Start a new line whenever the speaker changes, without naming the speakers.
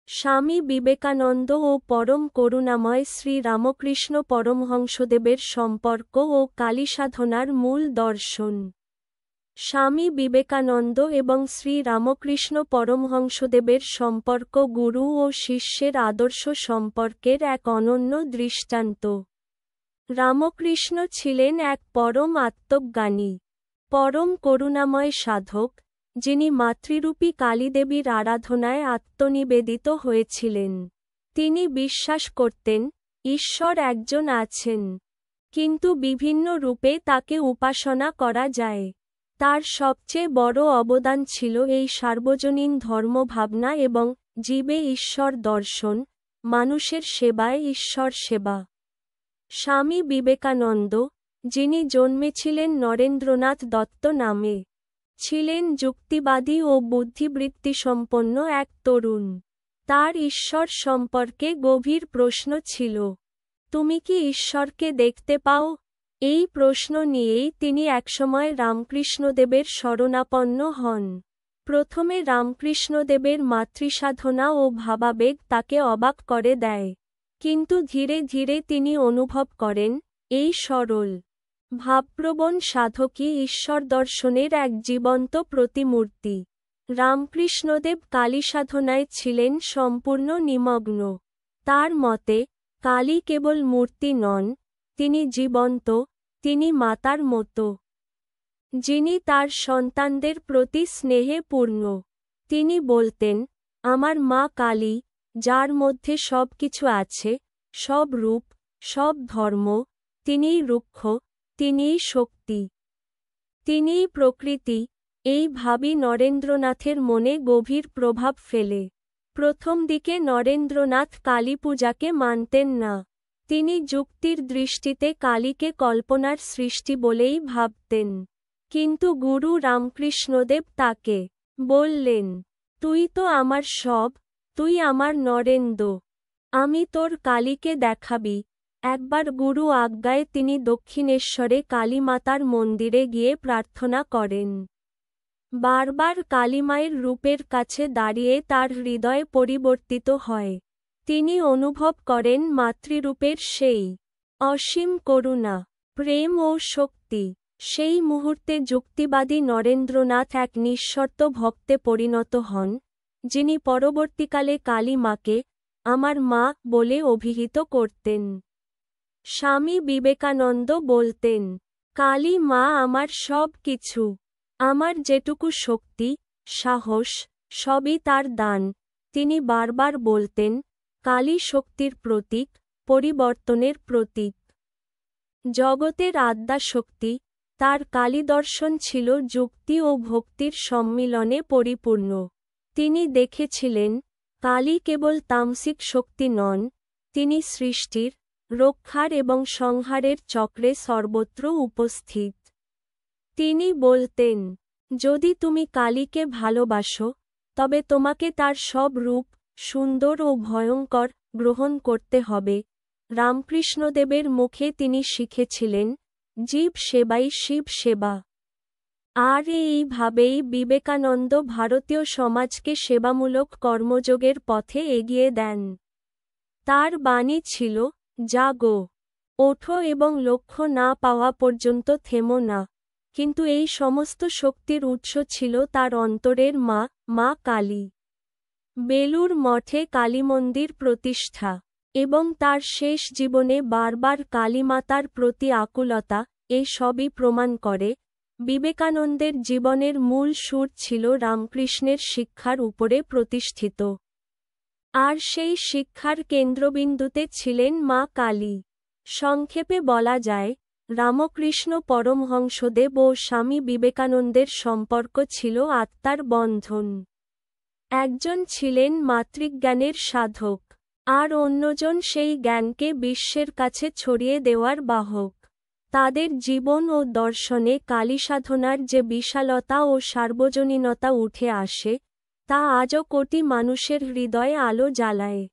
স্বামী বিবেকানন্দ ও পরম করুণাময় শ্রী রামকৃষ্ণ পরমহংসদেবের সম্পর্ক ও কালীসাধনার মূল দর্শন। স্বামী বিবেকানন্দ এবং শ্রী রামকৃষ্ণ পরমহংসদেবের সম্পর্ক গুরু ও শিষ্যের আদর্শ সম্পর্কের এক অনন্য দৃষ্টান্ত। রামকৃষ্ণ ছিলেন এক পরম আত্মজ্ঞানী, পরম করুণাময় সাধক, যিনি মাতৃরূপী কালীদেবীর আরাধনায় আত্মনিবেদিত হয়েছিলেন। তিনি বিশ্বাস করতেন, ঈশ্বর একজন আছেন, কিন্তু বিভিন্ন রূপে তাকে উপাসনা করা যায়। তার সবচেয়ে বড় অবদান ছিল এই সার্বজনীন ধর্মভাবনা এবং জীবে ঈশ্বর দর্শন, মানুষের সেবায় ঈশ্বর সেবা। স্বামী বিবেকানন্দ, যিনি জন্মেছিলেন নরেন্দ্রনাথ দত্ত নামে, ছিলেন যুক্তিবাদী ও বুদ্ধিবৃত্তিসম্পন্ন এক তরুণ। তার ঈশ্বর সম্পর্কে গভীর প্রশ্ন ছিল, তুমি কি ঈশ্বরকে দেখতে পাও? এই প্রশ্ন নিয়েই তিনি একসময় রামকৃষ্ণদেবের শরণাপন্ন হন। প্রথমে রামকৃষ্ণদেবের মাতৃসাধনা ও ভাবাবেগ তাকে অবাক করে দেয়, কিন্তু ধীরে ধীরে তিনি অনুভব করেন, এই সরল, ভাবপ্রবণ সাধকই ঈশ্বর দর্শনের এক জীবন্ত প্রতিমূর্তি। রামকৃষ্ণদেব কালীসাধনায় ছিলেন সম্পূর্ণ নিমগ্ন। তার মতে, কালী কেবল মূর্তি নন, তিনি জীবন্ত, তিনি মাতার মতো, যিনি তার সন্তানদের প্রতি স্নেহে পূর্ণ। তিনি বলতেন, আমার মা কালী, যার মধ্যে সব কিছু আছে, সব রূপ, সব ধর্ম, তিনিই রুক্ষ, তিনিই শক্তি, তিনিই প্রকৃতি। এই ভাবই নরেন্দ্রনাথের মনে গভীর প্রভাব ফেলে। প্রথম দিকে নরেন্দ্রনাথ কালী পূজাকে মানতেন না। তিনি যুক্তির দৃষ্টিতে কালীকে কল্পনার সৃষ্টি বলেই ভাবতেন। কিন্তু গুরু রামকৃষ্ণদেব তাকে বললেন, তুই তো আমার সব, তুই আমার নরেন্দ্র, আমি তোর কালীকে দেখাবি। একবার গুরু আজ্ঞায় তিনি দক্ষিণেশ্বরে কালীমাতার মন্দিরে গিয়ে প্রার্থনা করেন। বারবার কালীমায়ের রূপের কাছে দাঁড়িয়ে তার হৃদয় পরিবর্তিত হয়। তিনি অনুভব করেন মাতৃরূপের সেই অসীম করুণা, প্রেম ও শক্তি। সেই মুহূর্তে যুক্তিবাদী নরেন্দ্রনাথ এক নিঃশর্ত ভক্তে পরিণত হন, যিনি পরবর্তীকালে কালী মাকে আমার মা বলে অভিহিত করতেন। স্বামী বিবেকানন্দ বলতেন, কালী মা আমার সব কিছু, আমার যেটুকু শক্তি, সাহস, সবই তার দান। তিনি বারবার বলতেন, কালী শক্তির প্রতীক, পরিবর্তনের প্রতীক, জগতের আদ্যা শক্তি। তার কালীদর্শন ছিল যুক্তি ও ভক্তির সম্মিলনে পরিপূর্ণ। তিনি দেখেছিলেন, কালী কেবল তামসিক শক্তি নন, তিনি সৃষ্টির, রক্ষার এবং সংহারের চক্রে সর্বত্র উপস্থিত। তিনি বলতেন, যদি তুমি কালীকে ভালোবাসো, তবে তোমাকে তার সব রূপ, সুন্দর ও ভয়ঙ্কর, গ্রহণ করতে হবে। রামকৃষ্ণদেবের মুখে তিনি শিখেছিলেন, জীব সেবাই শিব সেবা। আর এইভাবেই বিবেকানন্দ ভারতীয় সমাজকে সেবামূলক কর্মযোগের পথে এগিয়ে দেন। তার বাণী ছিল, জাগো, ওঠো এবং লক্ষ্য না পাওয়া পর্যন্ত থেমো না। কিন্তু এই সমস্ত শক্তির উৎস ছিল তার অন্তরের মা, মা কালী। বেলুর মঠে কালীমন্দির প্রতিষ্ঠা এবং তার শেষ জীবনে বারবার কালীমাতার প্রতি আকুলতা, এই সবই প্রমাণ করে, বিবেকানন্দের জীবনের মূল সুর ছিল রামকৃষ্ণের শিক্ষার উপরে প্রতিষ্ঠিত। আর সেই শিক্ষার কেন্দ্রবিন্দুতে ছিলেন মা কালী। সংক্ষেপে বলা যায়, রামকৃষ্ণ পরমহংসদেব ও স্বামী বিবেকানন্দের সম্পর্ক ছিল আত্মার বন্ধন। একজন ছিলেন মাতৃজ্ঞানের সাধক, আর অন্যজন সেই জ্ঞানকে বিশ্বের কাছে ছড়িয়ে দেওয়ার বাহক। তাদের জীবন ও দর্শনে কালীসাধনার যে বিশালতা ও সার্বজনীনতা উঠে আসে, তা আজও কোটি মানুষের হৃদয়ে আলো জ্বালায়।